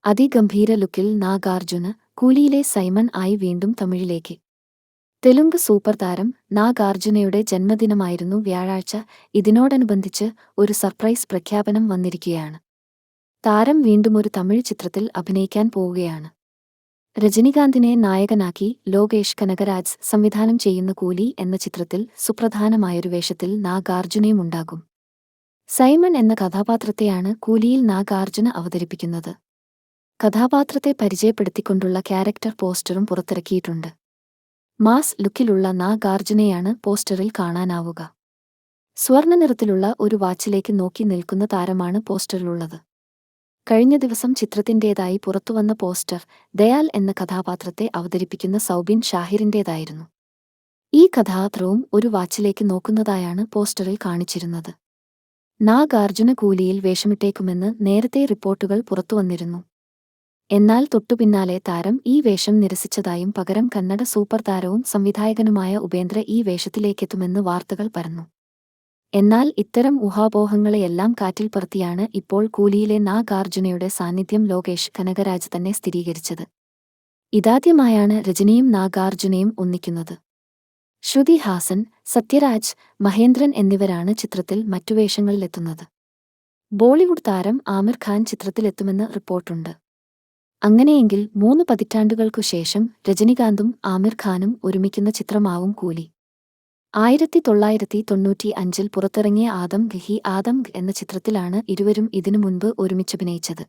അതിഗംഭീര ലുക്കിൽ നാഗാർജുന കൂലിയിലെ സൈമൺ ആയി വീണ്ടും തമിഴിലേക്ക്. തെലുങ്ക് സൂപ്പർ താരം നാഗാർജുനയുടെ ജന്മദിനമായിരുന്നു വ്യാഴാഴ്ച. ഇതിനോടനുബന്ധിച്ച് ഒരു സർപ്രൈസ് പ്രഖ്യാപനം വന്നിരിക്കുകയാണ്. താരം വീണ്ടുമൊരു തമിഴ് ചിത്രത്തിൽ അഭിനയിക്കാൻ പോവുകയാണ്. രജനികാന്തിനെ നായകനാക്കി ലോകേഷ് കനകരാജ് സംവിധാനം ചെയ്യുന്ന കൂലി എന്ന ചിത്രത്തിൽ സുപ്രധാനമായൊരു വേഷത്തിൽ നാഗാർജുനയുമുണ്ടാകും. സൈമൺ എന്ന കഥാപാത്രത്തെയാണ് കൂലിയിൽ നാഗാർജുന അവതരിപ്പിക്കുന്നത്. കഥാപാത്രത്തെ പരിചയപ്പെടുത്തിക്കൊണ്ടുള്ള ക്യാരക്ടർ പോസ്റ്ററും പുറത്തിറക്കിയിട്ടുണ്ട്. മാസ് ലുക്കിലുള്ള നാഗാർജുനയാണ് പോസ്റ്ററിൽ കാണാനാവുക. സ്വർണ്ണ നിറത്തിലുള്ള ഒരു വാച്ചിലേക്ക് നോക്കി നിൽക്കുന്ന താരമാണ് പോസ്റ്ററിലുള്ളത്. കഴിഞ്ഞ ദിവസം ചിത്രത്തിൻ്റേതായി പുറത്തുവന്ന പോസ്റ്റർ ദയാൽ എന്ന കഥാപാത്രത്തെ അവതരിപ്പിക്കുന്ന സൗബിൻ ഷാഹിറിൻ്റേതായിരുന്നു. ഈ കഥാപാത്രവും ഒരു വാച്ചിലേക്ക് നോക്കുന്നതായാണ് പോസ്റ്ററിൽ കാണിച്ചിരുന്നത്. നാഗാർജുന കൂലിയിൽ വേഷമിട്ടേക്കുമെന്ന് നേരത്തെ റിപ്പോർട്ടുകൾ പുറത്തുവന്നിരുന്നു. എന്നാൽ തൊട്ടുപിന്നാലെ താരം ഈ വേഷം നിരസിച്ചതായും പകരം കന്നഡ സൂപ്പർ താരവും സംവിധായകനുമായ ഉപേന്ദ്ര ഈ വേഷത്തിലേക്കെത്തുമെന്ന് വാർത്തകൾ പരന്നു. എന്നാൽ ഇത്തരം ഊഹാപോഹങ്ങളെയെല്ലാം കാറ്റിൽ പറത്തിയാണ് ഇപ്പോൾ കൂലിയിലെ നാഗാർജുനയുടെ സാന്നിധ്യം ലോകേഷ് കനകരാജ് തന്നെ സ്ഥിരീകരിച്ചത്. ഇതാദ്യമായാണ് രജനിയും നാഗാർജുനയും ഒന്നിക്കുന്നത്. ശ്രുതി ഹാസൻ, സത്യരാജ്, മഹേന്ദ്രൻ എന്നിവരാണ് ചിത്രത്തിൽ മറ്റു വേഷങ്ങളിലെത്തുന്നത്. ബോളിവുഡ് താരം ആമിർ ഖാൻ ചിത്രത്തിലെത്തുമെന്ന് റിപ്പോർട്ടുണ്ട്. അങ്ങനെയെങ്കിൽ 3 പതിറ്റാണ്ടുകൾക്കു ശേഷം രജനികാന്തും ആമിർ ഖാനും ഒരുമിക്കുന്ന ചിത്രമാവും കൂലി. 1995 പുറത്തിറങ്ങിയ ആദം ഗ് ഹി ആദം ഗ് എന്ന ചിത്രത്തിലാണ് ഇരുവരും ഇതിനു മുൻപ് ഒരുമിച്ചഭിനയിച്ചത്.